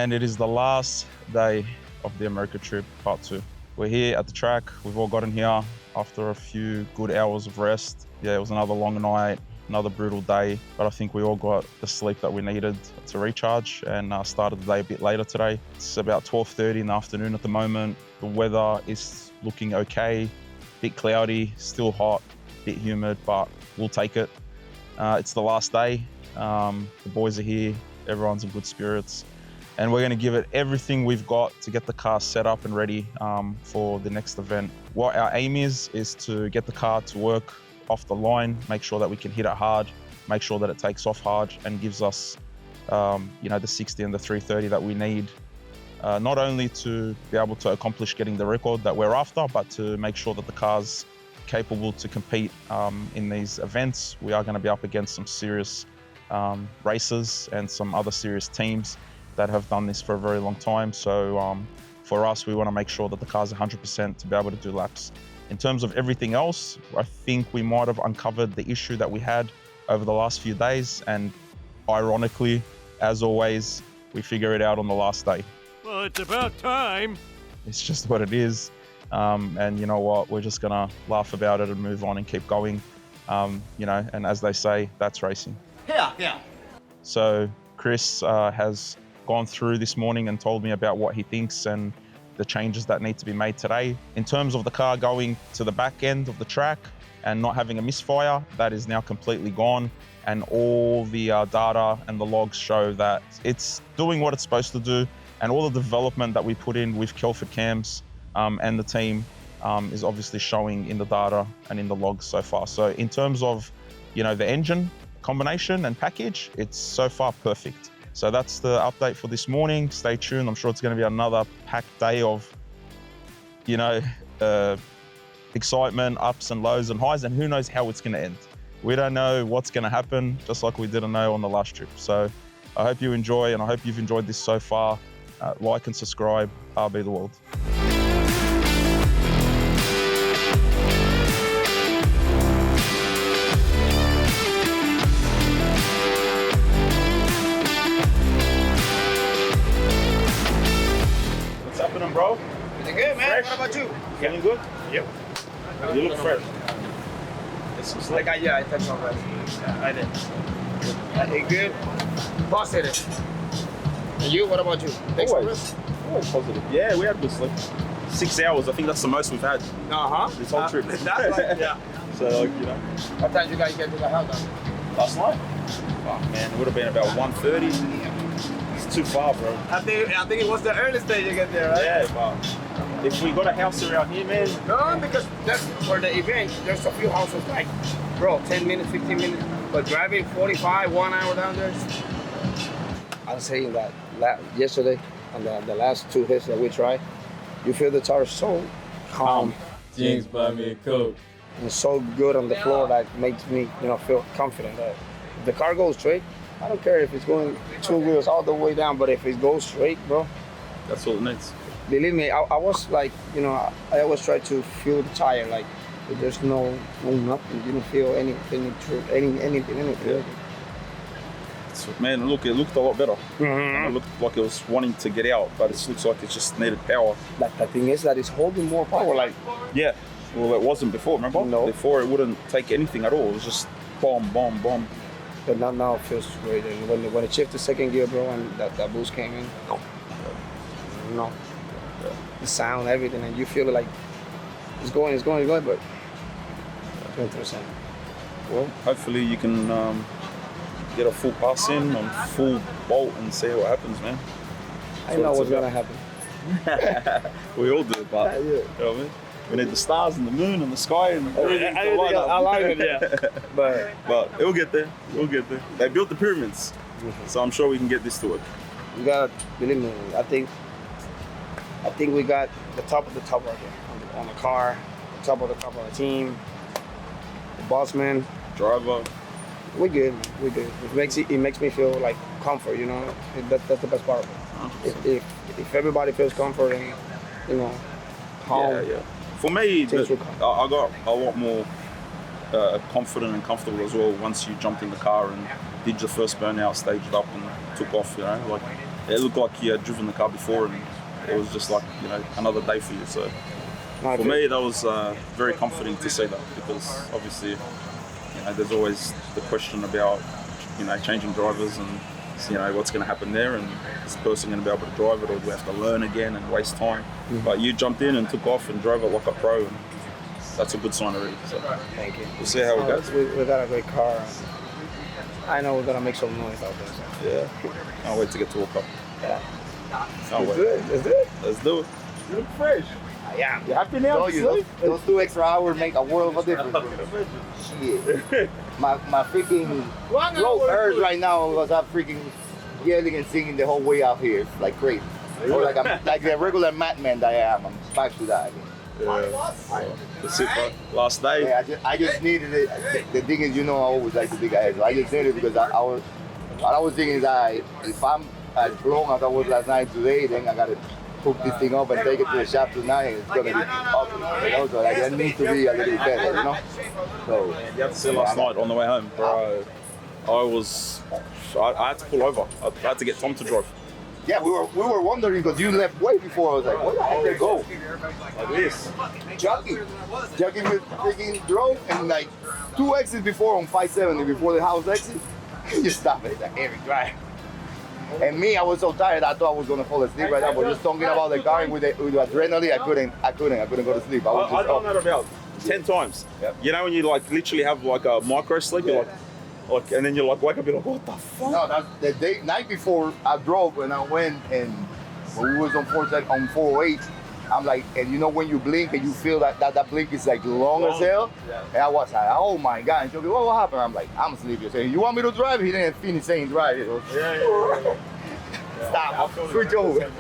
And it is the last day of the America trip, part 2. We're here at the track. We've all gotten here after a few good hours of rest. Yeah, it was another long night, another brutal day, but I think we all got the sleep that we needed to recharge and started the day a bit later today. It's about 12:30 in the afternoon at the moment. The weather is looking okay, a bit cloudy, still hot, a bit humid, but we'll take it. It's the last day. The boys are here, everyone's in good spirits, and we're going to give it everything we've got to get the car set up and ready for the next event. What our aim is to get the car to work off the line, make sure that we can hit it hard, make sure that it takes off hard and gives us the 60 and the 330 that we need, not only to be able to accomplish getting the record that we're after, but to make sure that the car's capable to compete in these events. We are going to be up against some serious racers and some other serious teams that have done this for a very long time. So for us, we want to make sure that the car's 100% to be able to do laps. In terms of everything else, I think we might have uncovered the issue that we had over the last few days, and ironically, as always, we figure it out on the last day. Well, it's about time. It's just what it is. And you know what, we're just gonna laugh about it and move on and keep going. And as they say, that's racing. Yeah. So Chris has gone through this morning and told me about what he thinks and the changes that need to be made today. In terms of the car going to the back end of the track and not having a misfire, that is now completely gone. And all the data and the logs show that it's doing what it's supposed to do. And all the development that we put in with Kelford Cams and the team is obviously showing in the data and in the logs so far. So in terms of, the engine combination and package, it's so far perfect. So that's the update for this morning. Stay tuned. I'm sure it's going to be another packed day of, excitement, ups and lows and highs, and who knows how it's going to end. We don't know what's going to happen, just like we didn't know on the last trip. So I hope you enjoy, and I hope you've enjoyed this so far. Like and subscribe. RB the World. What's happening, bro? Pretty good, man. Fresh? What about you? Feeling good? Yep. You look fresh. I touched on that. Yeah, I did. You good? Positive. And you, what about you? Thanks for this. Always positive. Yeah, we had good sleep. 6 hours, I think that's the most we've had this whole trip. That's right, yeah. So, What time you guys get to the house? last night? Oh man, it would have been about 1:30. It's too far, bro. I think it was the earliest day you get there, right? Yeah, but if we got a house around here, man. No, because that's for the event. There's a few houses like, bro, 10 minutes, 15 minutes. But driving 45, 1 hour down there. I was saying that yesterday on the last 2 hits that we tried, you feel the tire so calm. Jinx buy me a Coke. And so good on the floor that makes me, feel confident that if the car goes straight, I don't care if it's going 2 wheels all the way down, but if it goes straight, bro. That's all it needs. Believe me, I was like, I always try to feel the tire, like there's no nothing. You don't feel anything. Yeah. Man, look, it looked a lot better. Mm-hmm. It looked like it was wanting to get out, but it looks like it just needed power. The thing is that it's holding more power. Like, Yeah, well, it wasn't before, remember? No. Before, it wouldn't take anything at all. It was just bomb, bomb, bomb. but now it feels great. And when it shifted second gear, bro, and that boost came in, no, the sound, everything, and you feel it like it's going, but 20%. Well, hopefully you can get a full pass in on full bolt and see what happens, man. I know what's gonna happen. We all do, but Yeah. you know what I mean? We need the stars and the moon and the sky and everything to light up. I like it, yeah. But But it'll get there. We'll get there. They built the pyramids, so I'm sure we can get this to work. we got, believe me, I think we got the top of the top right here on the car, the top of the team, the boss man. Driver. We're good. It makes me feel like comfort, That's the best part of it. If everybody feels comfort and calm. Yeah. For me, Things will come. I got a lot more confident and comfortable as well once you jumped in the car and did your first burnout, staged up and took off, it looked like you had driven the car before, and it was just like, you know, another day for you. So for me, that was very comforting to see that, because obviously, you know, there's always the question about, you know, changing drivers and, you know, what's going to happen there, and is the person going to be able to drive it, or do we have to learn again and waste time? But you jumped in and took off and drove it like a pro, and that's a good sign already. So Thank you. we'll see how it goes. We got a great car. I know we're gonna make some noise out there. Yeah, can't wait to get to World Cup. Yeah. Can't wait. Let's do it. Let's do it. You look fresh. Yeah. You happy now? Those 2 extra hours make a world of a difference. Shit. My freaking throat hurts right now because I'm freaking yelling and singing the whole way out here. It's like crazy. Or like I'm like the regular madman that I am. I'm back to that. Yeah. That's it, bro. Last day. Yeah, I just needed it. The thing is, you know, I always like to think ahead. So I just needed it because what I was thinking is that if I'm as grown as I was last night today, then I gotta hook this thing up and take it to the shop tonight. It's gonna be awesome, you know. So like, it needs to be a little bit better, you know. So You have to see last night on the way home, bro. I had to pull over. I had to get Tom to drive. yeah, we were wondering because you left way before. I was like, where the heck did they go? Like this. Jackie was freaking drove and like 2 exits before on 570 before the house exit. You just stop it. It's a heavy drive. And me, I was so tired. I thought I was gonna fall asleep right now. But just talking about the car and with the adrenaline, I couldn't go to sleep. I was I've done just that about 10 times. Yep. You know when you like literally have like a micro sleep, you're like, and then you're like wake up, you're like, what the fuck? No, that's the night before I drove and I went and when we was on 408, I'm like, and you know when you blink and you feel that blink is like long as hell? Yeah. And I was like, oh my God. And she'll be, what happened? I'm like, I'm asleep. She said, you want me to drive? He didn't finish saying drive. He goes, Yeah. stop, switch over.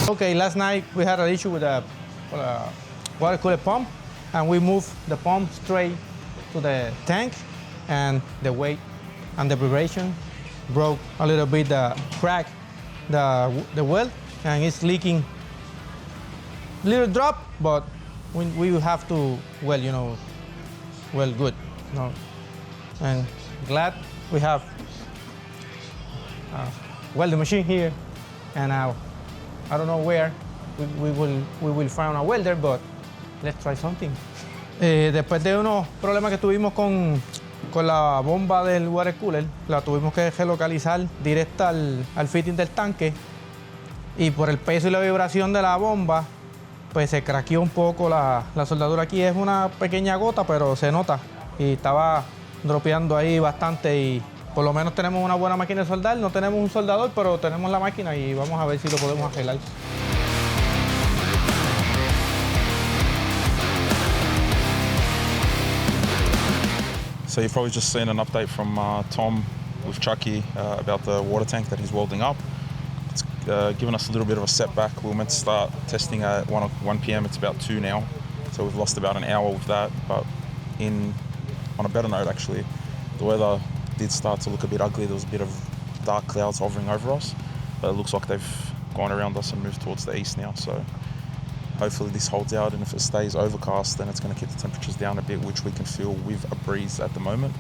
Okay, last night we had an issue with a water cooler pump, and we moved the pump straight to the tank, and the weight and the vibration broke a little bit, crack the well, and it's leaking. Little drop, but we have to well good, you know. And glad we have welding machine here, and I don't know where we will find a welder, but let's try something. Después de unos problemas que tuvimos con la bomba del water cooler, la tuvimos que relocalizar directa al fitting del tanque, y por el peso y la vibración de la bomba, pues se craqueó un poco la soldadura aquí. Es una pequeña gota, pero se nota, y estaba dropeando ahí bastante, y por lo menos tenemos una buena máquina de soldar. No tenemos un soldador, pero tenemos la máquina y vamos a ver si lo podemos arreglar. So you've probably just seen an update from Tom with Chucky about the water tank that he's welding up. It's given us a little bit of a setback. We were meant to start testing at 1 p.m. It's about 2 now. So we've lost about an hour with that. But on a better note, actually, the weather did start to look a bit ugly. There was a bit of dark clouds hovering over us, but it looks like they've gone around us and moved towards the east now. So hopefully this holds out, and if it stays overcast, then it's going to keep the temperatures down a bit, which we can feel with a breeze at the moment.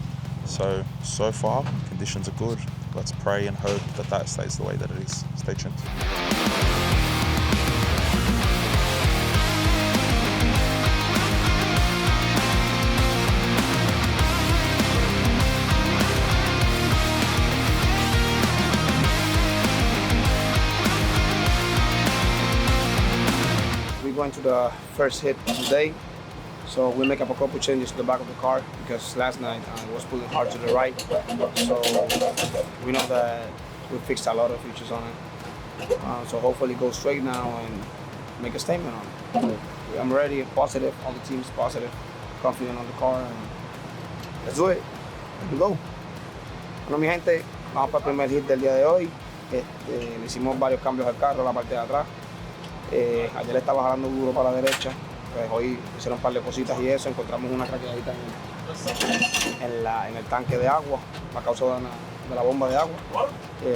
So far, conditions are good. Let's pray and hope that stays the way that it is. Stay tuned. We're going to the first hit of the day. So we make up a couple changes to the back of the car because last night it was pulling hard to the right. So we know that we fixed a lot of features on it. So hopefully go straight now and make a statement on it. I'm ready, positive, all the team's positive, confident on the car, and let's do it. Let's go. Bueno, mi gente, vamos para el primer hit del día de hoy. Le hicimos varios cambios al carro, la parte de atrás. Ayer le estaba jalando duro para la derecha. Pues hoy hicieron un par de cositas y eso. Encontramos una craqueadita en el tanque de agua a causa de la bomba de agua.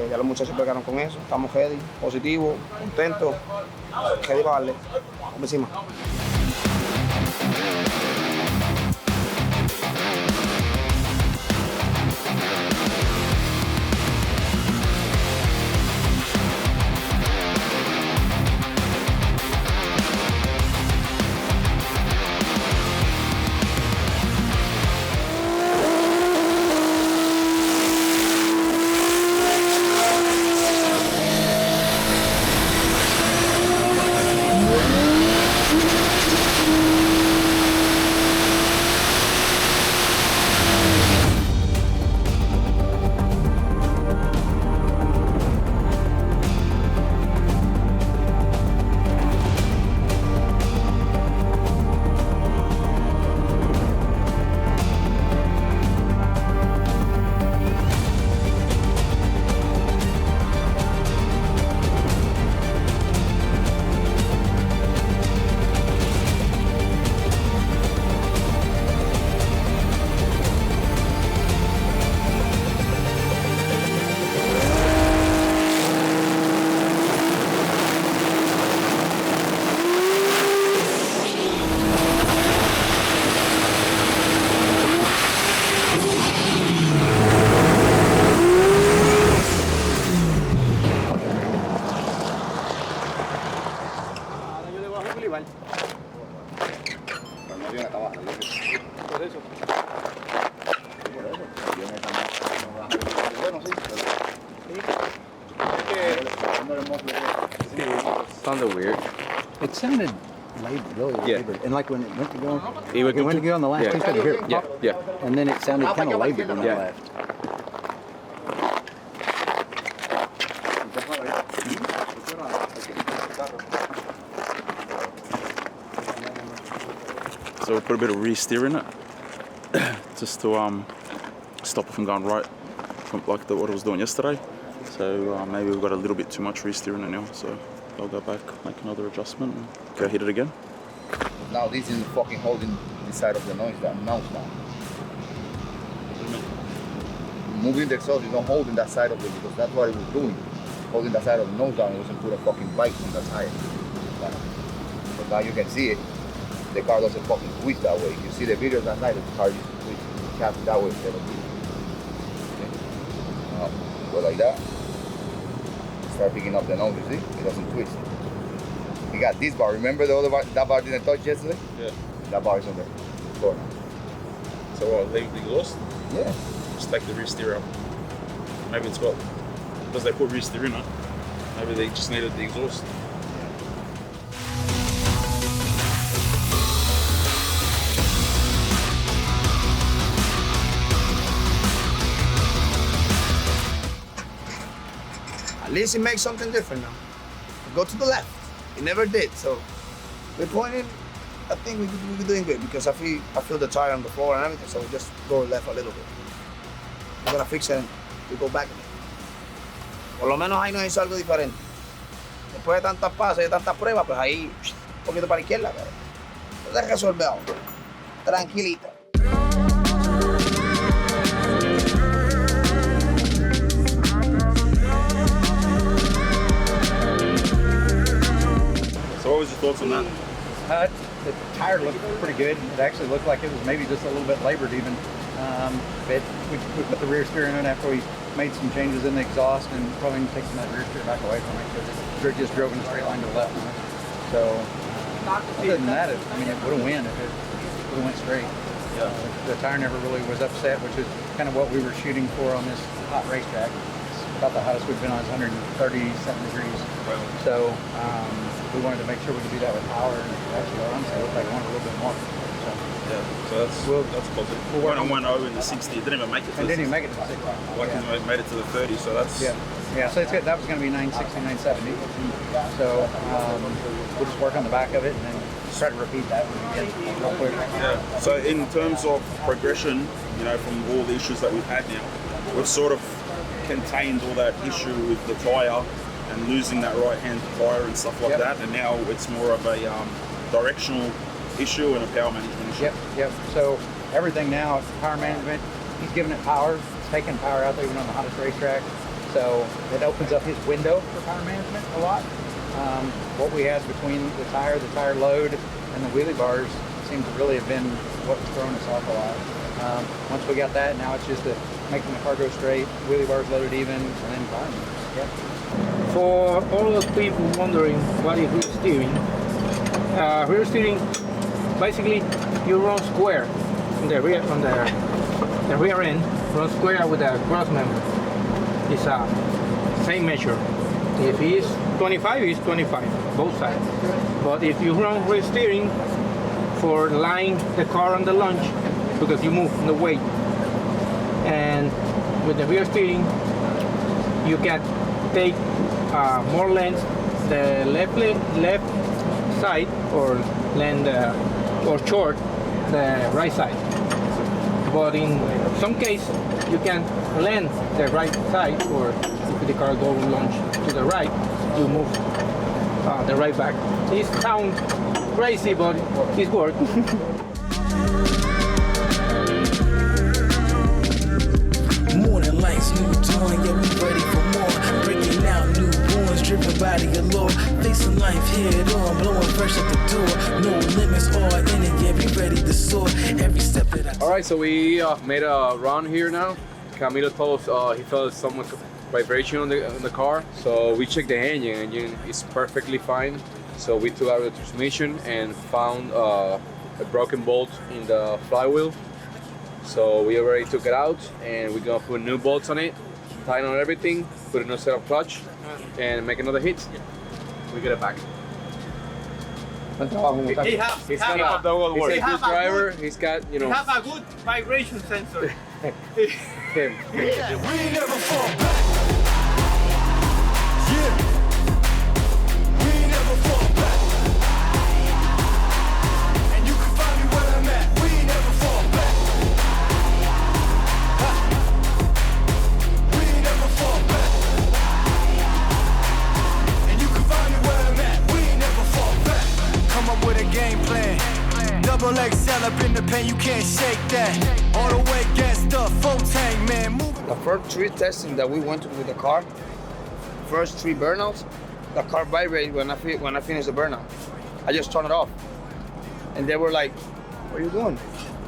Ya los muchachos pegaron con eso. Estamos ready, positivo, contentos. Ready para darle. Vamos encima. Sounded weird. It sounded labored, really labored. And like when it went to go, It went to go on the last yeah. piece, I could hear it Yeah, pop. yeah. And then it sounded kind of labored when Yeah. I left. So we put a bit of re-steer in it, just to stop it from going right, from like what it was doing yesterday. So maybe we've got a little bit too much re-steer in it now. So I'll go back, make another adjustment, and go hit it again. Now this is fucking holding the side of the nose down. Moving the exhaust is not holding that side of it because that's what it was doing. Holding that side of the nose down, it wasn't put a fucking bite on that side. But now you can see it. The car doesn't fucking twist that way. You see the videos that night, the car just twists that way instead of this. Okay. Go like that. Start picking up the nose, you see? It doesn't twist. You got this bar. Remember the other bar? That bar didn't touch yesterday? Yeah. That bar is on the floor. So what, leave the exhaust? Yeah. Just take the re-steer out. Maybe it's got, because they put re-steer in it, maybe they just needed the exhaust. At least it makes something different now. Go to the left. It never did. So we're pointing. I think we're doing good because I feel the tire on the floor and everything. So we just go left a little bit. We're gonna fix it and we go back again. Por lo menos ahí nos hizo algo diferente. Después de tantas pases, de tantas pruebas, pues ahí un poquito para la izquierda, pero se resuelve ahora. Tranquilito. So what was your thoughts on that? The tire looked pretty good. It actually looked like it was maybe just a little bit labored even. But we put the rear steer in it after we made some changes in the exhaust and probably need to take some of that rear steer back away from it because it just drove in a straight line to the left. So other than that, it would have won if it would have went straight. The tire never really was upset, which is kind of what we were shooting for on this hot racetrack. It's about the hottest we've been on is 137 degrees. So we wanted to make sure we could do that with power. And actually, honestly, it looked like it wanted a little bit more. So. Yeah, so that's positive. we'll work Went on 1.0 in the 60. It didn't even make it to And the didn't 60. even make it to the 60. Like he made it to the 30, so that's Yeah, so it's good. That was going to be 960, 970. So we'll just work on the back of it and then try to repeat that real quick. Yeah. So in terms of progression, you know, from all the issues that we've had now, we've sort of contained all that issue with the tyre and losing that right-hand tyre and stuff like that, and now it's more of a directional issue and a power management issue. Yep. So everything now, power management, he's giving it power. It's taking power out there even on the hottest racetrack. So it opens up his window for power management a lot. What we had between the tire load, and the wheelie bars seemed to really have been what was throwing us off a lot. Once we got that, now it's just making the car go straight, wheelie bars loaded even, and then fine. Yep. For all those people wondering what is rear steering, basically you run square on the rear end, run square with a cross member. It's a same measure. If he is 25, he's 25, both sides. But if you run rear steering for line the car on the lunge, because you move the weight, and with the rear steering, you can take more length the left side, or length or short the right side. But in some case, you can lend the right side, or if the car goes lunge to the right, you move the right back. It sounds crazy, but it works. Morning lights, new dawn, yeah, we ready for more. Breaking out newborns, driven by the allure. Facing life head on, blowing fresh at the door. No limits, all in it, yeah, we ready to soar. Every step that I... All right, so we made a run here now. Camilo told us he felt some vibration on the car. So we checked the engine is perfectly fine. So we took out the transmission and found a broken bolt in the flywheel. So we already took it out, and we're gonna put new bolts on it, tighten on everything, put a new set of clutch, and make another hit. We get it back. He's got a good driver. He's got, you know. He has a good vibration sensor. We never fall back. Yeah. We never fall back. And you can find me where I'm at. We never fall back. We never fall back. And you can find me where I'm at. We never fall back. Come up with a game plan. Double XL up in the pen, you can't shake that. All the way gassed up, full tank, man. The first 3 testing that we went to with the car, first 3 burnouts, the car vibrated when I finished the burnout. I just turned it off. And they were like, what are you doing?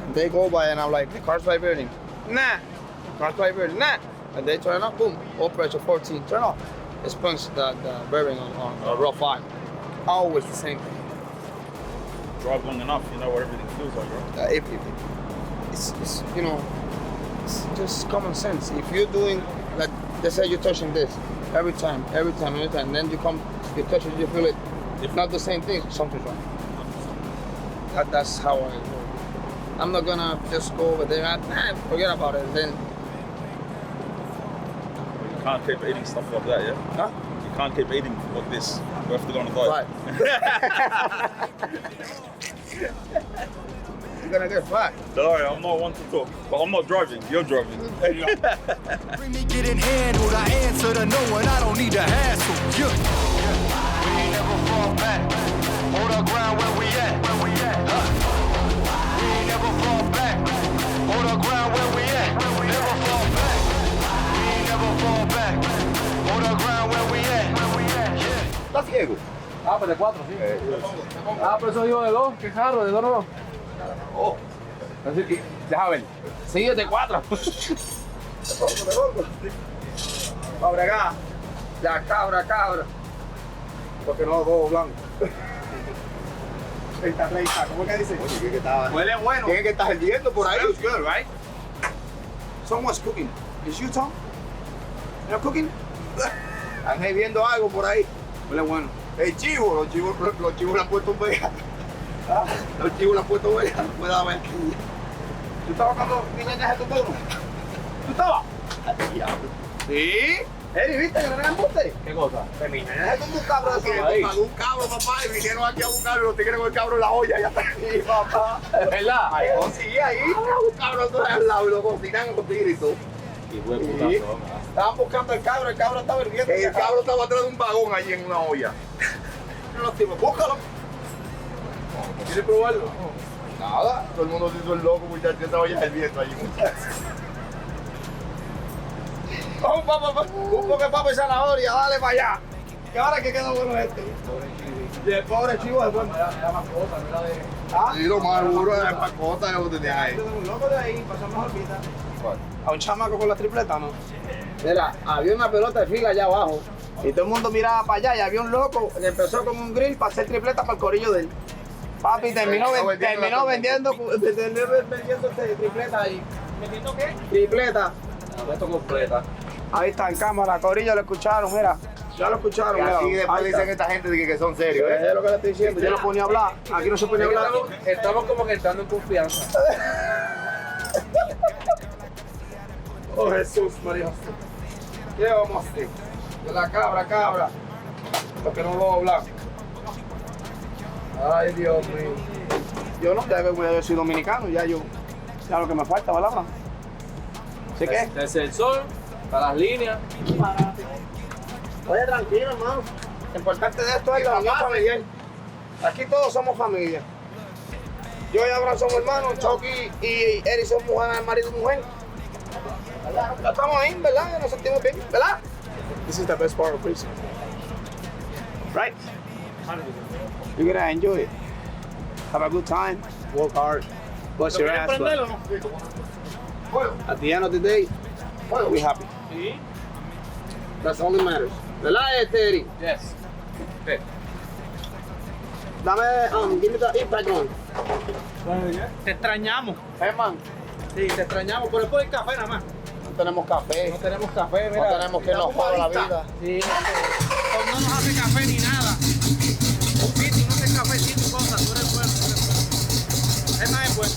And they go by and I'm like, the car's vibrating. Nah. Car's vibrating, nah. And they turn it off, boom, all pressure 14, turn off. It spunks the bearing on row 5. Always the same thing. Drive long enough, you know what everything feels like, right? It's you know, it's just common sense. If you're doing, like they say, you're touching this every time, then you touch it, you feel it. If not the same thing, something's wrong. That's how I work. I'm not gonna just go over there and forget about it. Then You can't keep eating stuff like that, yeah? Huh? You can't keep eating like this. We have to go on a diet. You're gonna get fat. Sorry, I'm not one to talk, but I'm not driving. You're driving. Bring me getting handled, I answer to no one, I don't need a hassle. Yeah. We ain't never fall back. Hold our ground where we at. We ain't never fall back. Hold our ground where we at. Never fall back. We ain't never fall back. Hold our ground where we at. Yeah. ¿Estás ciego? Ah, pues de 4, sí. Ah, pero eso digo de 2, qué raro, de 2 no. Oh, Así que, deja ver. sí, es de 4. Cabra, ya cabra. Porque no dos blancos. 30, ¿cómo que dice? Oye, que estaba. Huele bueno. ¿Quién es que está hirviendo por ahí? Smells good, right? Someone's cooking. Is you, Tom? You're cooking? Están hirviendo algo por ahí. Huele bueno. El chivo, los chivos le han puesto un pega. El chivo la ha puesto buena, no puede haber. ¿Tú estabas cuando niña de tu turno? ¿Tú estabas? Sí. Eri, ¿viste que no era embuste? ¿Qué cosa? Que mi niña es un cabro de eso. Un cabro, papá, y vinieron aquí a buscarlo y los tigres con el cabro en la olla. Ya está aquí, papá. ¿Verdad? Ahí, sí, ahí. Un cabro todo al lado y lo cocinan con tigres y todo. Y buen putazo, Estaban buscando el cabro estaba hirviendo. El cabro estaba atrás de un vagón allí en una olla. Los tipos, búscalo. ¿Quieres probarlo? Nada, todo el mundo se hizo el loco, muchachos, estaba ya hirviendo allí, muchachos. Vamos, papá, un poco de papa y zanahoria, dale para allá. ¿Qué ahora que quedó bueno este? Y el pobre chivo después. Era mascota, no era de... Ah, sí, lo más duro de mascota que tenías ahí. Un loco de ahí, pasamos ahorita. A un chamaco con la tripleta, ¿no? Mira, había una pelota de fila allá abajo y todo el mundo miraba para allá y había un loco que empezó con un grill para hacer tripleta para el corillo de él. Papi, terminó vendiendo tripleta ahí. ¿Vendiendo qué? Tripleta. Esto completa. Ahí está en cámara, corillo, lo escucharon, mira. Ya lo escucharon, mira. Así después dicen esta gente que son serios, ¿eh? Es lo que le estoy diciendo, yo no ponía a hablar. Aquí no se ponía a hablar. Estamos como que entrando en confianza. Oh Jesús, María José. ¿Qué vamos a hacer? De la cabra. Lo que no lo hablar. Ay, Dios mío. Yo no, yo soy dominicano, ya lo que me falta, ¿verdad? ¿Sí qué? El sensor, para las líneas. Oye, tranquilo, hermano. Lo importante de esto es la unión familiar. Aquí todos somos familia. Yo y Abraham somos hermanos, Chucky y Eri son marido y mujer. Ya estamos ahí, ¿verdad? Nos sentimos bien, ¿verdad? This is the best part of racing. Right? You're gonna enjoy it. Have a good time, work hard, bust your ass. At the end of the day, we're happy. That's all that matters. ¿Verdad, Eri? Yes. Okay. Dame, give me the impact on. Te extrañamos. Herman, Sí, te extrañamos, pero es por el café nada más. no tenemos café. No tenemos café, No mira. tenemos que nos joda la vida. Sí, no nos hace café ni nada. Sí, tú no haces café, sí, tu cosa, tú eres bueno, Es más, es bueno.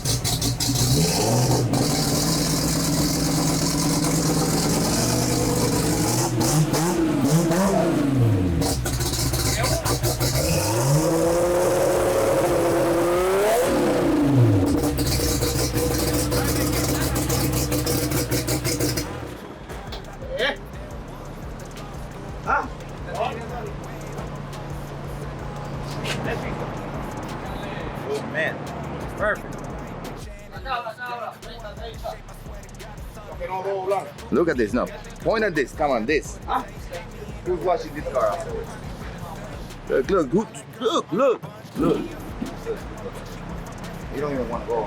Oh, man. Perfect. Look at this now. Point at this. Come on, this. Who's washing this car afterwards? Look. You don't even want to go.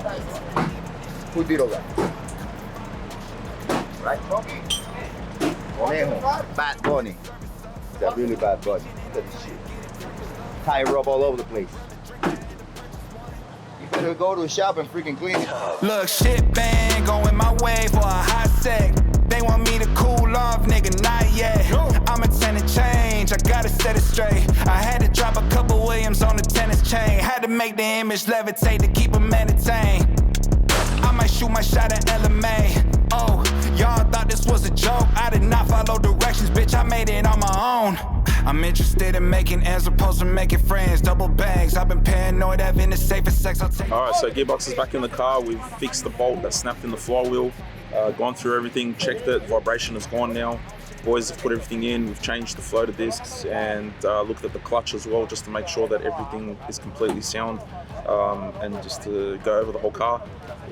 Who did all that? Right? Conejo. Bad bunny. It's a really bad bunny. Look at this shit. Tire rub all over the place. You better go to a shop and freaking clean it. Look, shit bang going my way for a hot sec. They want me to cool off, nigga, not yet. I'm a tenant change, I gotta set it straight. I had to drop a couple Williams on the tennis chain. Had to make the image levitate to keep them entertained. I might shoot my shot at LMA. Oh, y'all thought this was a joke. I did not follow directions, bitch, I made it on my own. I'm interested in making as opposed to making friends. Double bags, I've been paranoid, having the safest sex. I'll take. All right, so gearbox is back in the car. We've fixed the bolt that snapped in the flywheel, gone through everything, checked it. Vibration is gone now. Boys have put everything in. We've changed the floater discs and looked at the clutch as well, just to make sure that everything is completely sound, and just to go over the whole car.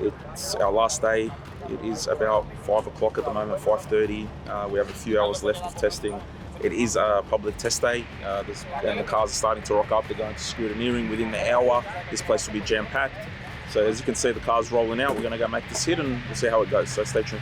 It's our last day. It is about 5 o'clock at the moment, 5:30. We have a few hours left of testing. It is a public test day, and the cars are starting to rock up. They're going to scrutineering within the hour. This place will be jam-packed. So as you can see, the car's rolling out. We're going to go make this hit and we'll see how it goes. So stay tuned.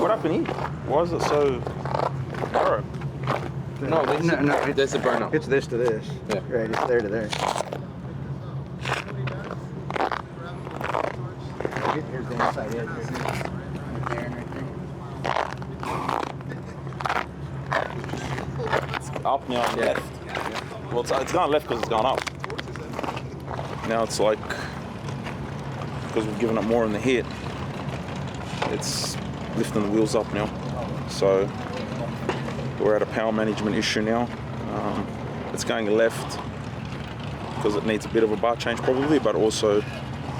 What happened here? Why is it so narrow? No, that's the burnout. It's this to this. Yeah. Right, it's there to there. Here's the inside edge. Right there and right there. It's up now and left. Well, it's gone left because it's gone up. Now it's like, because we've given it more in the hit, it's lifting the wheels up now. So we're at a power management issue now. It's going left because it needs a bit of a bar change probably, but also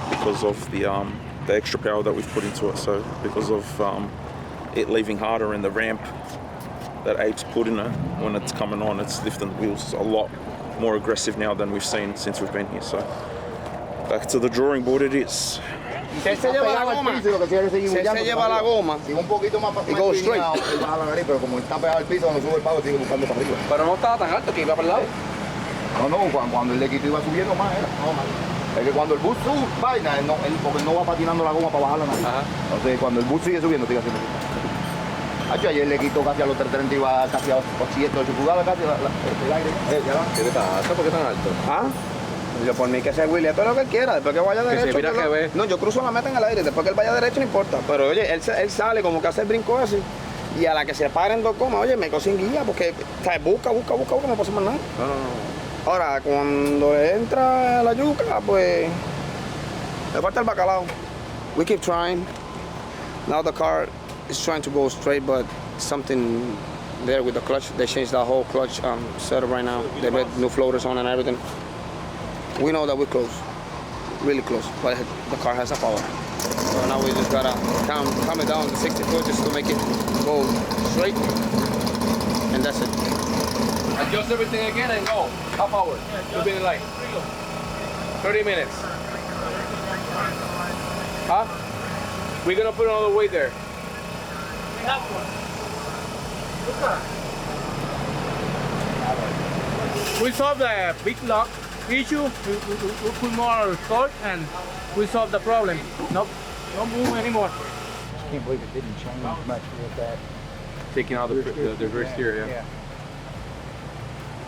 because of the extra power that we've put into it. So because of it leaving harder in the ramp that Abe's put in it, when it's coming on, it's lifting the wheels a lot more aggressive now than we've seen since we've been here. So back to the drawing board it is. Se lleva la goma. Se lleva la goma. Sigue un poquito más para Y go straight. pero como está pegado al piso, cuando sube el pavo sigue buscando para arriba. Pero no estaba tan alto que iba para el lado. No, cuando el lequito iba subiendo más era. No, más. Es que cuando el bus sube, vaina, porque no va patinando la goma para bajarla nada. Ajá. Entonces cuando el bus sigue subiendo, sigue haciendo. Ayer le quitó casi a los 330, iba casi a 7, 8 pulgadas casi el aire. ¿Qué te pasa? ¿Por qué tan alto? ¿Ah? Yo por mí que sea wheelie, todo lo que él quiera, después que vaya derecho. se mira que ve. No, yo cruzo la meta en el aire, después que él vaya derecho no importa. Pero oye, él sale como que hace el brinco ese. Y a la que se para en 2 comas, oye, me quedo sin guía, porque o sea, busca, no pasa más nada. No. Ahora, cuando entra la yuca, pues le falta el bacalao. We keep trying. Now the car is trying to go straight, but something there with the clutch. They changed the whole clutch setup right now. They put new floaters on and everything. We know that we're close, really close, but the car has the power. So now we just gotta calm it down to 62 just to make it go straight, and that's it. Adjust everything again and go. Half hour. To be in line. 30 minutes. Huh? We're gonna put another weight there. We have one. We solved the big lock issue. We put more salt and we solved the problem. Nope, don't move anymore. I can't believe it didn't change much with that. Taking out the rear steer, yeah. Yeah.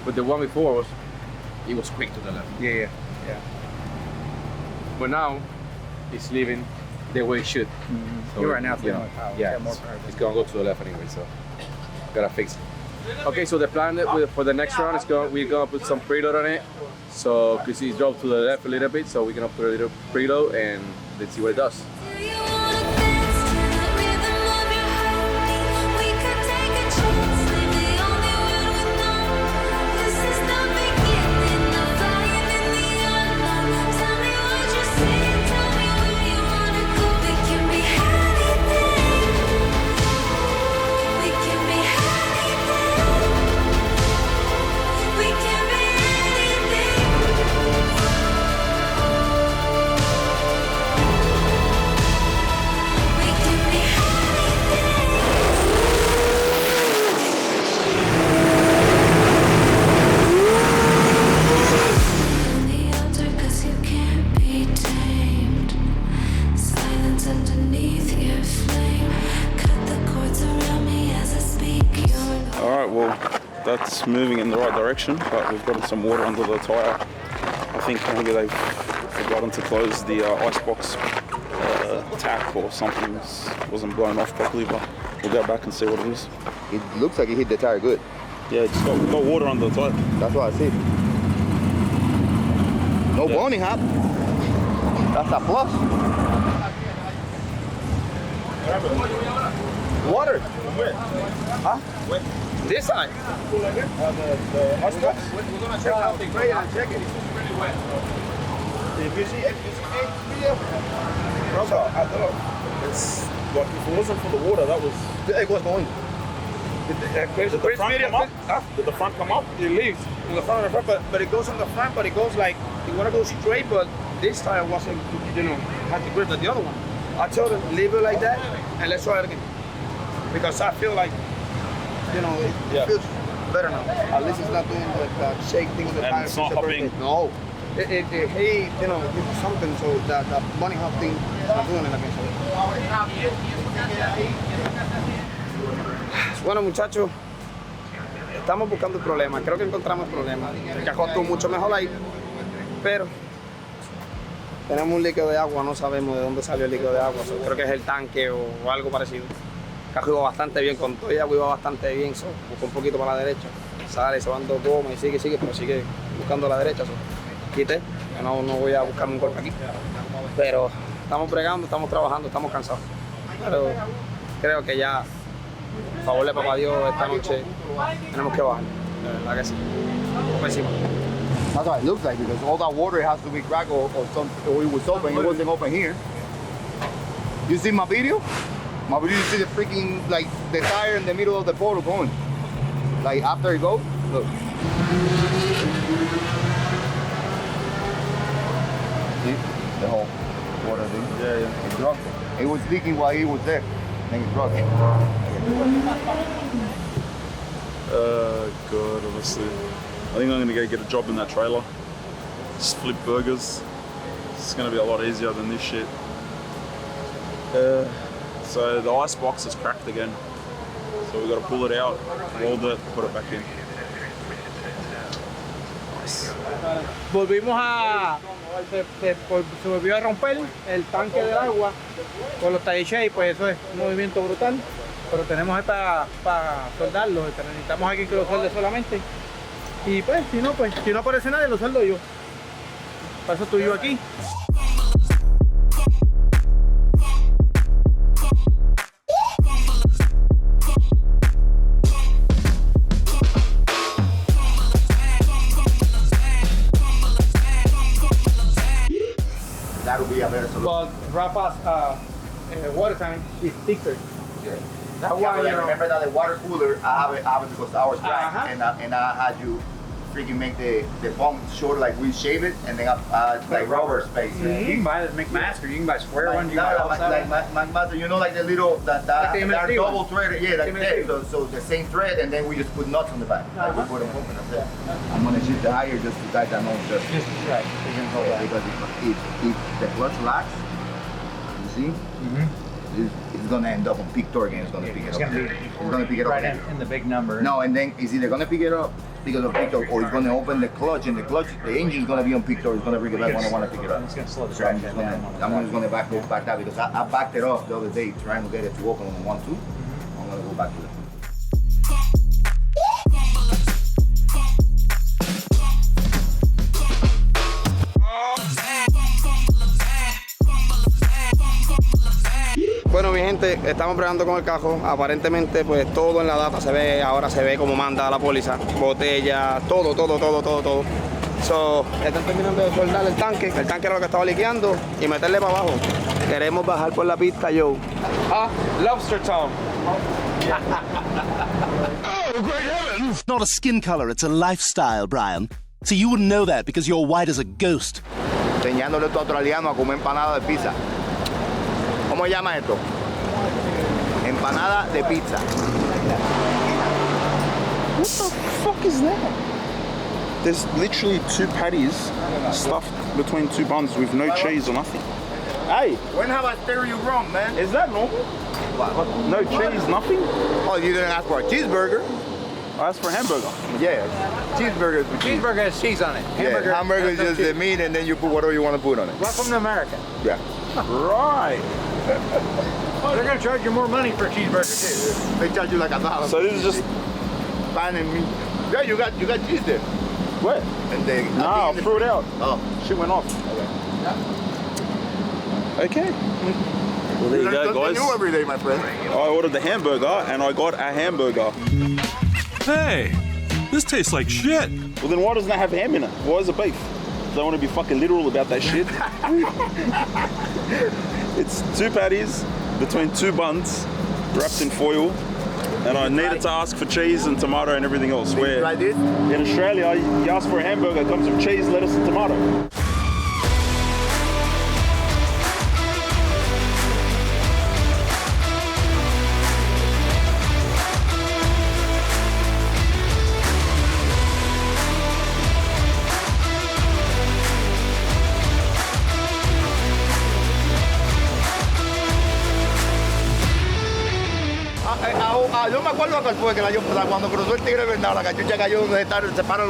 But the one before it was quick to the left. Yeah. But now it's leaving the way it should. So, You're right now it's more power. Yeah, More power. it's gonna go to the left anyway, so gotta fix it. Okay, so the plan for the next round is we're gonna put some preload on it. So because he drove to the left a little bit, so we're gonna put a little preload and let's see what it does. That's moving in the right direction, but we've got some water under the tyre. I think maybe they've forgotten to close the icebox tap or something wasn't blown off properly, but we'll go back and see what it is. It looks like it hit the tire good. Yeah, it's got water under the tyre. That's what I see. No bunny hop. That's a plus. Water. Where? Huh? Where? This side. The icebox? We're gonna check out the gray and check it. It's really wet. If you see video, brother, I don't know. It's like if it wasn't for the water, that was. It was going. Did the front come up? Huh? Did the front come up? It leaves in the front and the front, but it goes on the front, but it goes like you want to go straight, but this tire wasn't, had the grip like the other one. I told him leave it like that and let's try it again because I feel like it feels better now. At least it's not doing the shake thing with the tire. It's not hopping. No. He did something so that the bunny hop thing is not doing it again. So Bueno, muchachos, estamos buscando el problema. Creo que encontramos el problema. El cajón estuvo mucho mejor ahí, pero tenemos un líquido de agua, no sabemos de dónde salió el líquido de agua. Creo que es el tanque o algo parecido. El cajón iba bastante bien, con todo el agua iba bastante bien. Buscó un poquito para la derecha. Sale, se van 2 gomas y sigue, pero sigue buscando a la derecha. Quité, no voy a buscar un golpe aquí. Pero estamos bregando, estamos trabajando, estamos cansados. Pero creo que ya, a favor de papá Dios, esta noche tenemos que bajar. De verdad que sí. Por encima. That's what it looks like, because all that water has to be cracked or it was open. It wasn't open here. You see my video? My video, you see the freaking, like, the tire in the middle of the photo going. Like, after it goes, look. See? The whole water thing. Yeah. It dropped. It was leaking while he was there. Then it dropped. God, honestly. I think I'm gonna go get a job in that trailer. Just flip burgers. It's gonna be a lot easier than this shit. So the ice box is cracked again. So we've got to pull it out, weld it, put it back in. Nice. Volvimos a... Se volvió a romper el tanque del agua con los tire, pues eso es un movimiento brutal. Pero tenemos para soldarlo, necesitamos a alguien que lo suelde solamente. Y pues si no aparece nadie, lo sueldo yo. Para eso estoy yo aquí. That would be a better solution. But Rafa's water tank is thicker. Yeah. That's Yeah, why, but you know, remember that the water cooler, I have it because ours cracked, Uh-huh. and I had you freaking make the pump short, like we shave it, and then I like rubber space. You can buy the Mack or you can buy square ones. You can buy all Like my master, you know, like the little that Like the that MSD double one. thread, yeah, like The that. MSD. So the same thread, and then we just put nuts on the back. Like we put them open. That's it. I'm gonna shift the higher just to tighten that nose just right. because if the clutch locks, you see, it's gonna end up on peak torque and it's gonna pick it It's up. gonna be It's gonna pick it up. right again. in the big number. No, and then it's either gonna pick it up because of peak torque, or it's gonna open the clutch, and the engine's gonna be on peak torque. It's gonna bring it back when I wanna pick it up. It's gonna slow the So I'm drag just down. gonna back that because I backed it off the other day trying to get it to open on 1-2. I'm gonna go back to it. Bueno, mi gente, estamos bregando con el cajo. Aparentemente, pues todo en la data ahora se ve como manda la póliza. Botella, todo. So, están terminando de soldar el tanque era lo que estaba liqueando, y meterle para abajo. Queremos bajar por la pista, yo. Lobster tongue. It's not a skin color, it's a lifestyle, Brian. So you wouldn't know that because you're white as a ghost. Enseñándole a estos australianos a comer empanada de pizza. ¿Cómo se llama esto? Empanada de pizza. What the fuck is that? There's literally 2 patties stuffed between 2 buns with no cheese or nothing. Hey, When have I steered you wrong, man? is that normal? No cheese, nothing? Oh, you didn't ask for a cheeseburger? I asked for a hamburger. Yeah, cheeseburgers with cheese. Cheeseburger has cheese on it. Yeah, hamburger is has no just the cheese. meat, and then you put whatever you want to put on it. Welcome to America. Yeah. Right. They're gonna charge you more money for a cheeseburger too. They charge you like $1. So this is just pan and meat. Yeah, you got cheese there. where? And they, No, I threw it out. Oh, Shit went off. Okay. Well, there you go, something guys. new every day, my friend. I ordered the hamburger and I got a hamburger. Hey, this tastes like shit. Well, then why doesn't it have ham in it? Why is it beef? Don't want to be fucking literal about that shit. It's 2 patties between 2 buns wrapped in foil. And I needed to ask for cheese and tomato and everything else. Where Try this. in Australia, you ask for a hamburger, it comes with cheese, lettuce, and tomato. Yo me acuerdo que fue que cuando cruzó el Tigre Bernal, la cachucha cayó donde se paran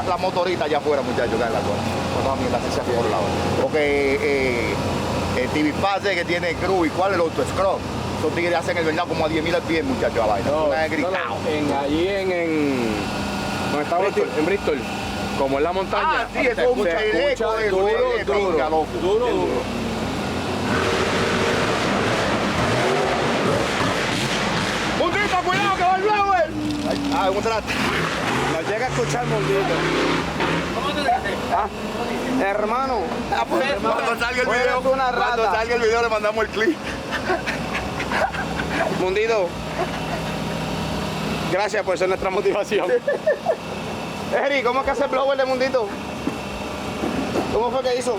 la motorita allá afuera, muchachos, que es la cosa. Cuando a mí la se hace por lado. Porque el TV Pase que tiene Cruz y cuál es el Auto Scrum. Esos tigres hacen el Bernal como a 10.000 al pie, muchachos, a vaina. Allí ¿dónde está Bristol? En Bristol. Como en la montaña. Ah, sí, eso es un chaleco de duro. ¡Mundito, cuidado que va el blower! ¿Cómo trata? Nos llega a escuchar Mundito. ¿Cómo te dices? Hermano. Cuando salga el video le mandamos el clip. Mundito. Gracias por ser nuestra motivación. Eri, ¿cómo es que hace el blower de Mundito? ¿Cómo fue que hizo?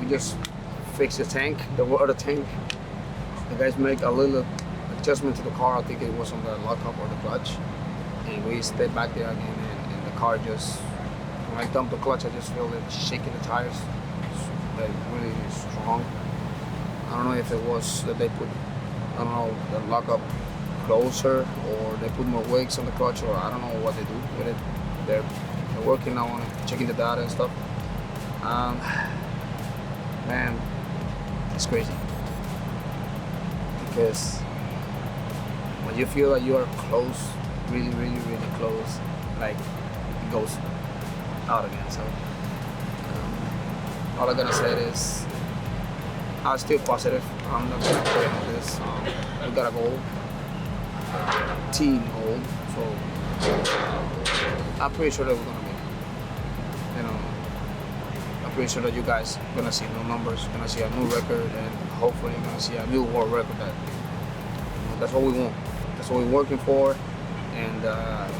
We just fixed the tank, the water tank. The guys make a little adjustment to the car. I think it was on the lockup or the clutch. And we stayed back there again, and the car just, when I dumped the clutch, I just feel it shaking the tires. It's like really strong. I don't know if it was that they put, I don't know, the lockup closer, or they put more weights on the clutch, or I don't know what they do with it. They're working now on it, checking the data and stuff. Man, it's crazy. Because when you feel that you are close, really, really, really close, like it goes out again. So all I'm gonna say is I'm still positive. I'm not gonna quit on this. We got a goal, team goal. So I'm pretty sure that we're gonna make it. You know, I'm pretty sure that you guys are gonna see new numbers, gonna see a new record, and hopefully you're gonna see a new world record. That's what we want. That's what we're working for. And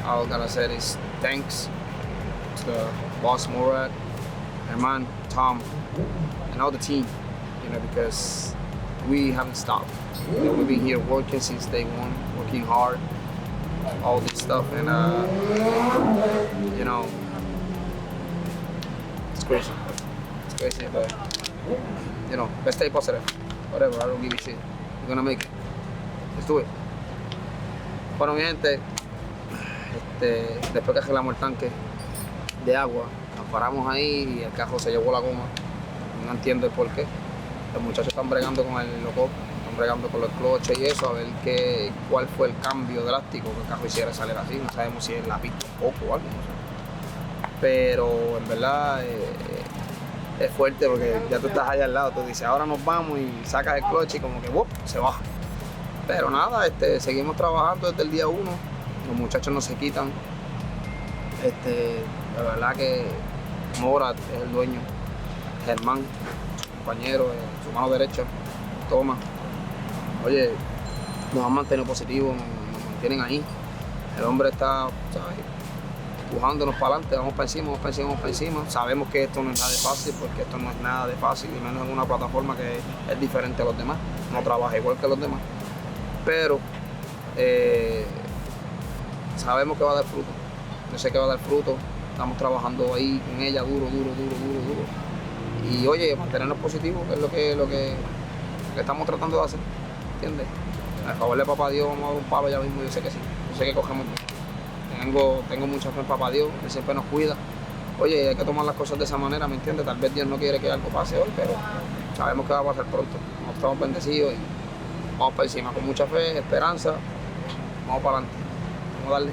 all I gotta say is thanks to the boss Morad, Herman, Tom, and all the team. You know, because we haven't stopped. You know, we've been here working since day one, working hard, all this stuff, and you know, it's crazy. It's crazy, but you know, let's stay positive. Whatever, I don't give a shit. We're gonna make it. Let's do it. Bueno, mi gente, después que arreglamos el tanque de agua, nos paramos ahí y el carro se llevó la goma. No entiendo el por qué. Los muchachos están bregando con el loco, están bregando con los cloches y eso, a ver cuál fue el cambio drástico que el carro hiciera salir así. No sabemos si es la pista un poco o algo, no sé. Pero en verdad es fuerte porque ya tú estás allá al lado, tú dices, ahora nos vamos y sacas el cloche y como que ¡wop! Se baja. Pero nada, seguimos trabajando desde el día 1, los muchachos no se quitan. La verdad que Morad es el dueño, Herman, compañero, su mano derecha, Toma. Oye, nos han mantenido positivos, nos mantienen ahí. El hombre está, ¿sabes?, empujándonos para adelante, vamos para encima, vamos para encima, vamos para encima. Sabemos que esto no es nada de fácil, porque esto no es nada de fácil, y menos en una plataforma que es diferente a los demás, no trabaja igual que los demás. Pero sabemos que va a dar fruto, yo sé que va a dar fruto, estamos trabajando ahí con ella duro. Y oye, mantenernos positivos, que es lo que estamos tratando de hacer, ¿entiendes? A favor de papá Dios vamos a dar un palo ya mismo, yo sé que sí, yo sé que cogemos bien. Tengo mucha fe en papá Dios, que siempre nos cuida. Oye, hay que tomar las cosas de esa manera, ¿me entiendes? Tal vez Dios no quiere que algo pase hoy, pero sabemos que va a pasar pronto. Estamos bendecidos y vamos para encima con mucha fe, esperanza. Vamos para adelante, vamos a darle.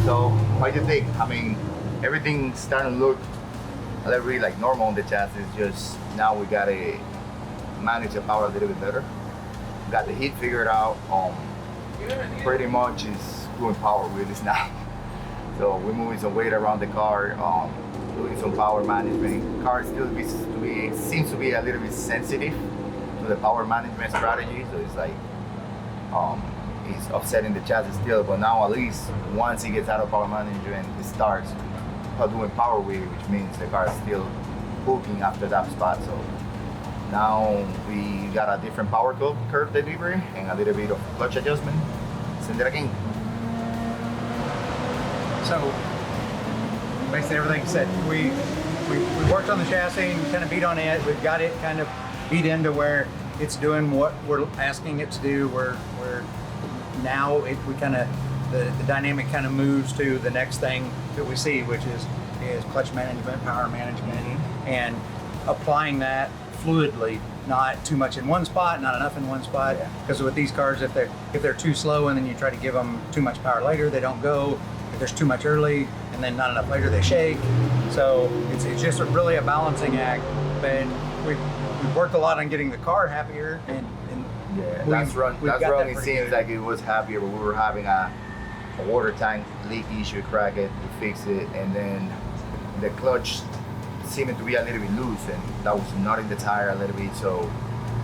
So, what do you think? I mean, everything's starting to look a little bit like normal on the chassis. Just now we gotta manage the power a little bit better. Got the heat figured out. Pretty much is doing power wheelies now. So we're moving some weight around the car, doing some power management. The car still seems to be a little bit sensitive to the power management strategy. So it's like he's upsetting the chassis still, but now at least once he gets out of power management, he starts doing power wheelie, which means the car is still hooking after that spot. So now we got a different power curve delivery and a little bit of clutch adjustment. Send it again. So basically everything said. We worked on the chassis and kind of beat on it. We've got it kind of beat into where it's doing what we're asking it to do. We're now the dynamic kind of moves to the next thing that we see, which is clutch management, power management, and applying that fluidly, not too much in one spot, not enough in one spot. Because with these cars, if they're too slow and then you try to give them too much power later, they don't go. If there's too much early and then not enough later, they shake. So it's just really a balancing act. And we've worked a lot on getting the car happier, and yeah, that's run. It seems like it was happier, but we were having a water tank leak issue, crack it, we fix it, and then the clutch seemed to be a little bit loose, and that was knotting the tire a little bit. So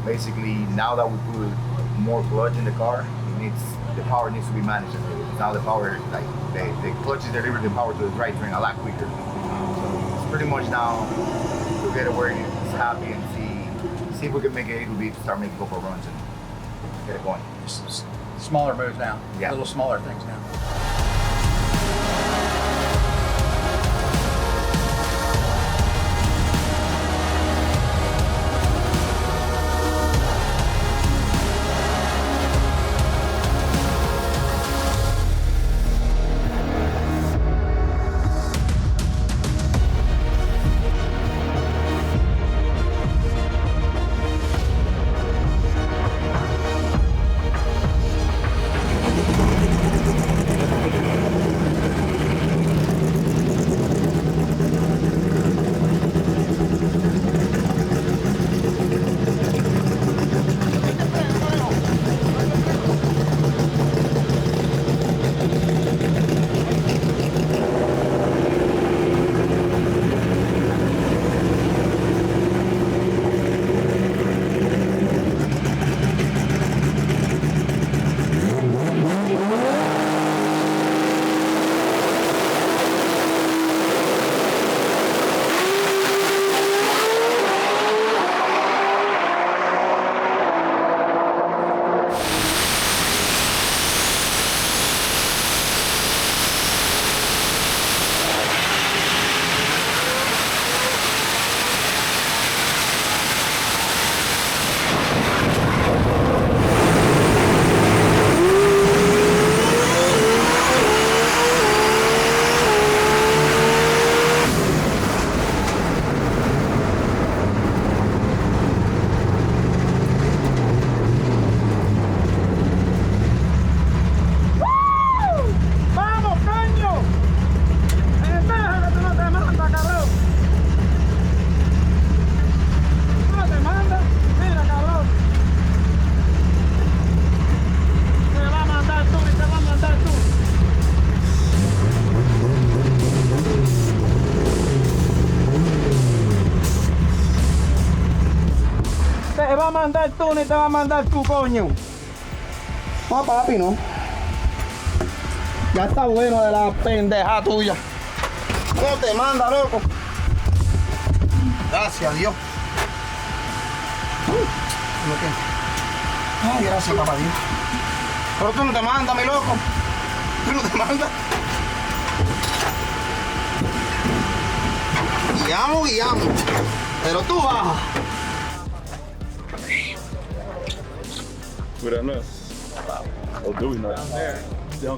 basically, now that we put more clutch in the car, the power needs to be managed a little bit. Now the power, like the clutch is delivering the power to the drivetrain a lot quicker. So it's pretty much now to get it where it's happy and see if we can make it a little bit, start making couple runs and get it going. Smaller moves now, yeah. Little smaller things now. mandar tú ni te va a mandar tu coño. No, papi, no. Ya está bueno de la pendeja tuya. No te manda, loco. Gracias a Dios. Ay, gracias, papá Dios. Pero tú no te mandas, mi loco. Tú no te mandas. Guiamos. Pero tú bajas. We don't know. Or do we know? Down there. Yeah.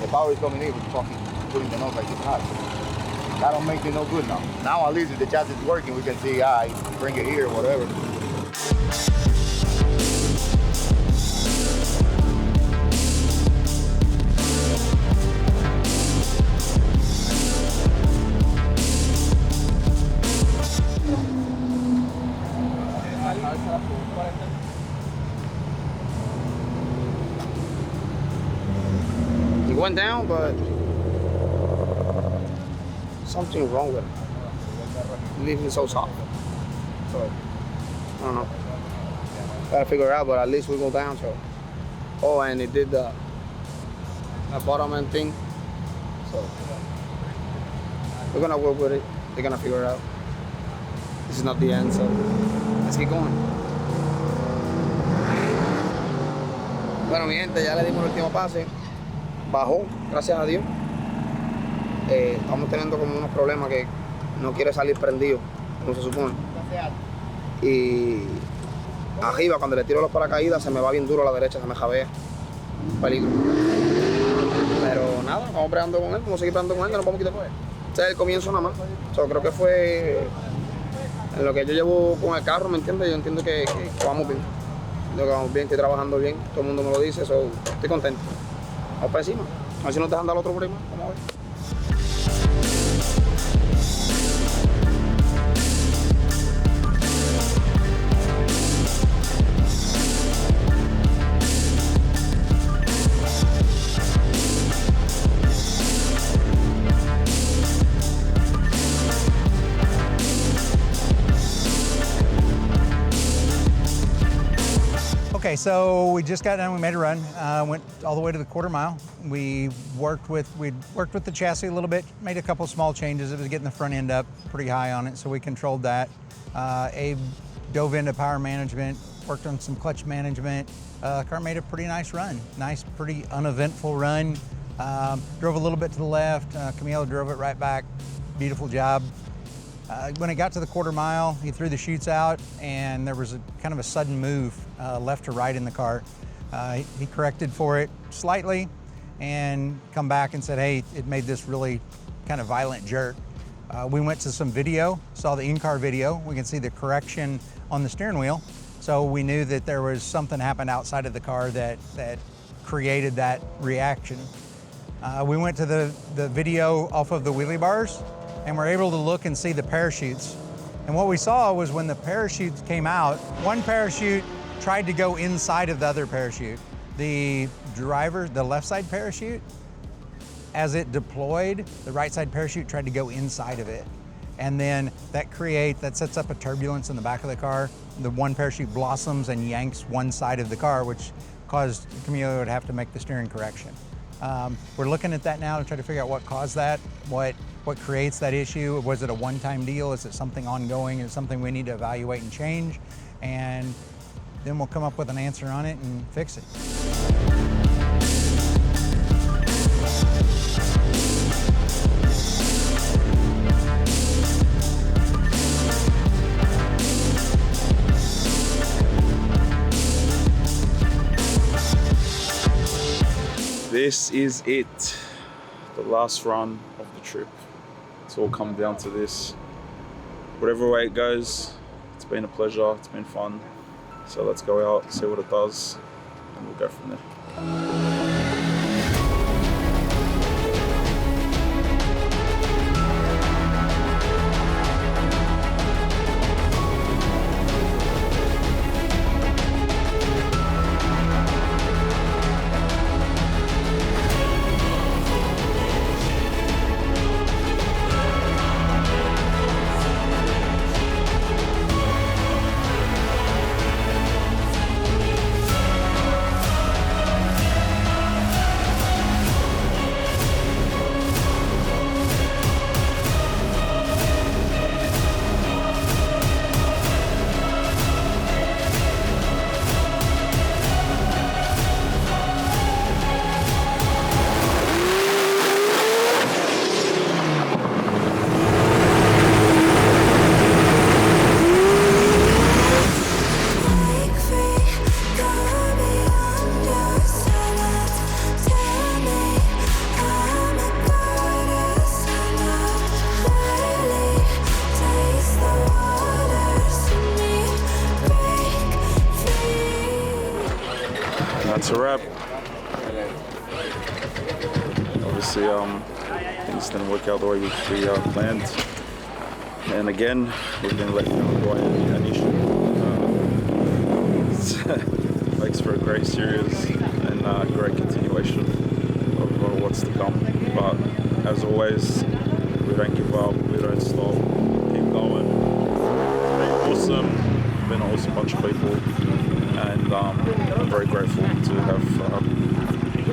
The power is coming in with fucking putting the nose like it's hot. That don't make it no good now. Now at least if the chassis is working, we can see, bring it here or whatever. He went down, but something wrong with it. Leaving so soft. So I don't know. Gotta figure it out, but at least we go down. So, oh, and it did the bottom end thing. So we're gonna work with it. They're gonna figure it out. This is not the end, so let's keep going. Bueno, mi gente, ya le dimos el último pase. Bajó, gracias a Dios. Estamos teniendo como unos problemas que no quiere salir prendido, como se supone. Y arriba, cuando le tiro los paracaídas, se me va bien duro a la derecha, se me jabea. Peligro. Pero nada, vamos peleando con él, vamos a seguir peleando con él, que nos vamos a quitar. Este es el comienzo nada más. Creo que fue en lo que yo llevo con el carro, ¿me entiendes? Yo entiendo que vamos bien. Yo que vamos bien, estoy trabajando bien, todo el mundo me lo dice, estoy contento. Vamos para encima, a ver si nos dejan dar otro primo, vamos a ver. Okay, so we just got done. We made a run. Went all the way to the quarter mile. We'd worked with the chassis a little bit. Made a couple small changes. It was getting the front end up pretty high on it, so we controlled that. Abe dove into power management. Worked on some clutch management. Car made a pretty nice run. Nice, pretty uneventful run. Drove a little bit to the left. Camilo drove it right back. Beautiful job. When it got to the quarter mile, he threw the chutes out, and there was kind of a sudden move left to right in the car. He corrected for it slightly and come back and said, hey, it made this really kind of violent jerk. We went to some video, saw the in-car video. We can see the correction on the steering wheel. So we knew that there was something happened outside of the car that created that reaction. We went to the video off of the wheelie bars, and we're able to look and see the parachutes. And what we saw was when the parachutes came out, one parachute tried to go inside of the other parachute. The left side parachute, as it deployed, the right side parachute tried to go inside of it. And then that sets up a turbulence in the back of the car. The one parachute blossoms and yanks one side of the car, which caused Camilo to have to make the steering correction. We're looking at that now to try to figure out what caused that, what creates that issue. Was it a one-time deal? Is it something ongoing? Is it something we need to evaluate and change? And then we'll come up with an answer on it and fix it. This is it, the last run of the trip. It's all come down to this. Whatever way it goes, it's been a pleasure, it's been fun. So let's go out, see what it does, and we'll go from there. it's a wrap. Obviously, things didn't work out the way we planned. And again, we've been let down by an issue. It makes for a great series and great continuation of what's to come. But as always, we don't give up, we don't stop, keep going. It's been awesome, been an awesome bunch of people, and I'm very grateful to have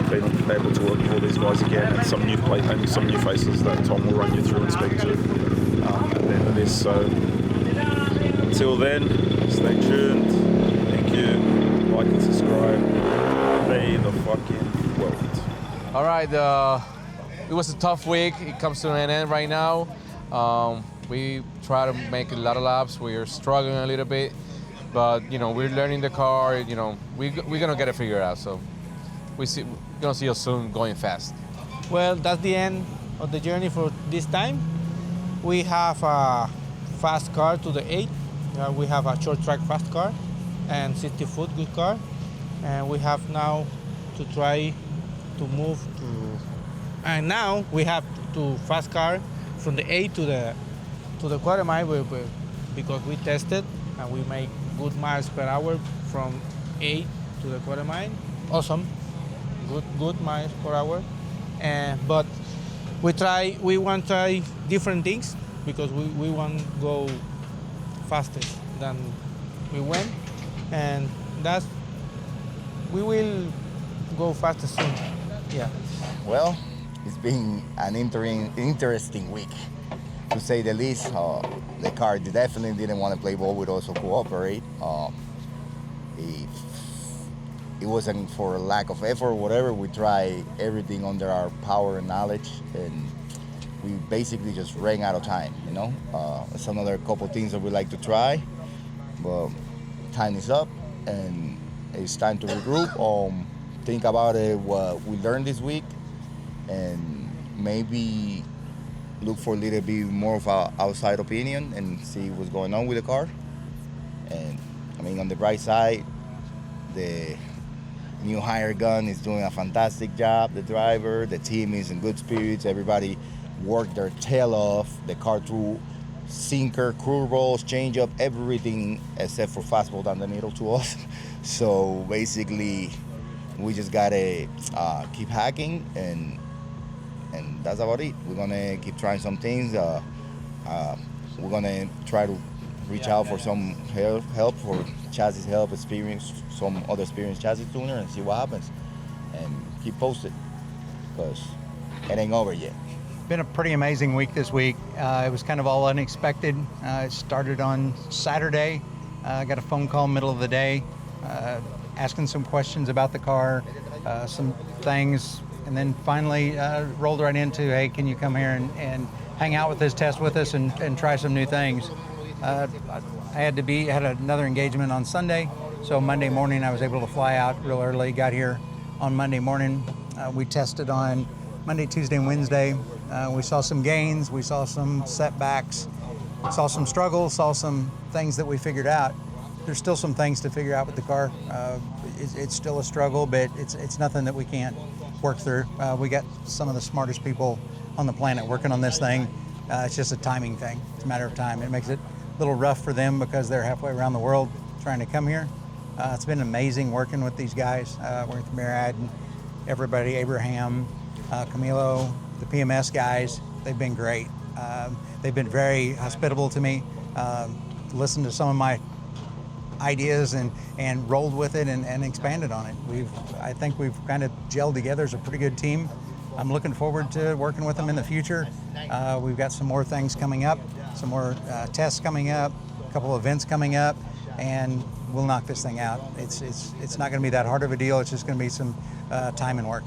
been able to work with all these guys again, and some new faces that Tom will run you through and speak to at the end of this. So until then, stay tuned. Thank you. Like and subscribe. Be the fucking world. All right, it was a tough week. It comes to an end right now. We try to make a lot of laps. We're struggling a little bit, but we're learning the car. We're gonna get it figured out. So we're gonna see us soon going fast. Well, that's the end of the journey for this time. We have a fast car to the 8. We have a short track fast car and 60-foot good car. And we have now to try to move to, and now we have to fast car from the 8 to the quarter mile because we tested and we make good miles per hour from 8 to the quarter mile. Awesome, good miles per hour. But we want to try different things because we want to go faster than we went, and we will go faster soon. Yeah. Well, it's been an interesting week, to say the least. The car definitely didn't want to play ball with us or cooperate. It wasn't for lack of effort or whatever. We tried everything under our power and knowledge, and we basically just ran out of time, Some other couple things that we like to try, but time is up, and it's time to regroup, think about what we learned this week, and maybe look for a little bit more of an outside opinion and see what's going on with the car. And on the bright side, the new hire gun is doing a fantastic job. The driver, the team is in good spirits. Everybody worked their tail off. The car threw sinker, curve rolls, change up, everything except for fastball down the middle to us. So basically, we just gotta keep hacking, and that's about it. We're gonna keep trying some things. We're gonna try to reach out for some help for chassis help, experience, some other experienced chassis tuner, and see what happens. And keep posted, because it ain't over yet. Been a pretty amazing week this week. It was kind of all unexpected. It started on Saturday. I got a phone call middle of the day, asking some questions about the car, some things, and then finally rolled right into, hey, can you come here and hang out with us, test with us, and try some new things. I had another engagement on Sunday, so Monday morning I was able to fly out real early, got here on Monday morning. We tested on Monday, Tuesday, and Wednesday. We saw some gains, we saw some setbacks, saw some struggles, saw some things that we figured out. There's still some things to figure out with the car. It's still a struggle, but it's nothing that we can't work through. We got some of the smartest people on the planet working on this thing. It's just a timing thing. It's a matter of time. It makes it a little rough for them because they're halfway around the world trying to come here. It's been amazing working with these guys, working with Morad and everybody, Abraham, Camilo, the PMS guys. They've been great. They've been very hospitable to me, listened to some of my ideas and rolled with it and expanded on it. I think we've kind of gelled together as a pretty good team. I'm looking forward to working with them in the future. We've got some more things coming up, some more tests coming up, a couple events coming up, and we'll knock this thing out. It's not going to be that hard of a deal. It's just going to be some time and work.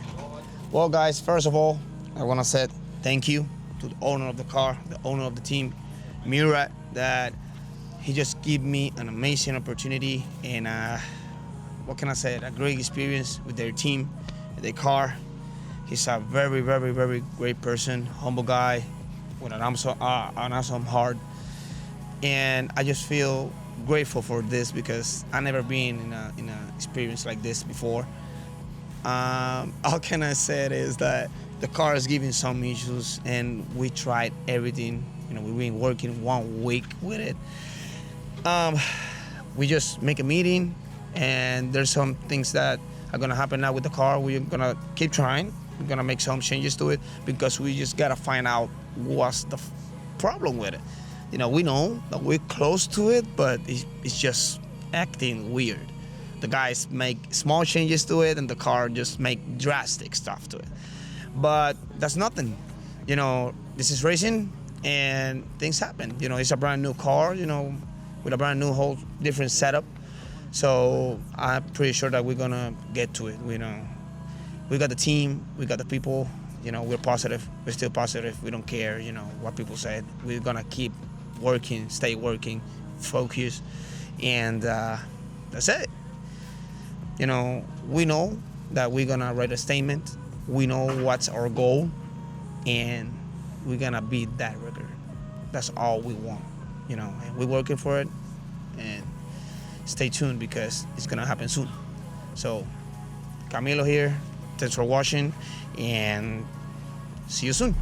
Well, guys, first of all, I want to say thank you to the owner of the car, the owner of the team, Morad, that he just gave me an amazing opportunity and what can I say, a great experience with their team, their car. He's a very, very, very great person, humble guy with an awesome heart. And I just feel grateful for this because I've never been in an experience like this before. All can I say is that the car is giving some issues, and we tried everything. You know, we've been working 1 week with it. We just make a meeting, and there's some things that are gonna happen now with the car. We're gonna keep trying. We're gonna make some changes to it because we just gotta find out what's the problem with it. You know, we know that we're close to it, but it's just acting weird. The guys make small changes to it, and the car just make drastic stuff to it. But that's nothing. You know, this is racing, and things happen. You know, it's a brand new car, you know, with a brand new whole different setup. So I'm pretty sure that we're gonna get to it. You know, we got the team, we got the people. You know, we're positive. We're still positive. We don't care, you know, what people said. We're gonna keep working, stay working, focus, and that's it. You know, we know that we're gonna write a statement. We know what's our goal, and we're gonna beat that record. That's all we want, you know, and we're working for it, and stay tuned because it's gonna happen soon. So, Camilo here, thanks for watching, and see you soon.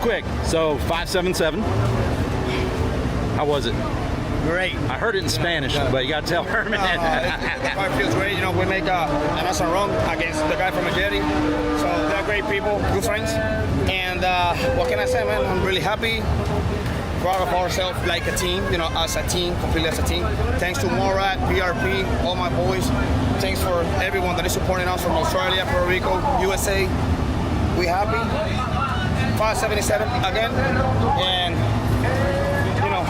Quick, so 577. How was it? Great. I heard it in Spanish, but you gotta tell Herman. The car feels great. You know, we make an awesome run against the guy from Algeria. So they're great people, good friends. And what can I say, man? I'm really happy, proud of ourselves like a team. You know, as a team, completely as a team. Thanks to Morad, PRP, all my boys. Thanks for everyone that is supporting us from Australia, Puerto Rico, USA. We happy. 577 again, and you know,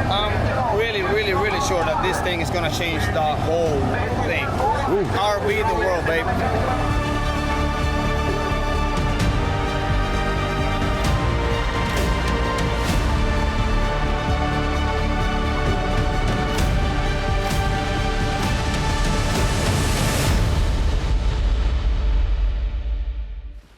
I'm really sure that this thing is gonna change the whole thing. RB the world, babe.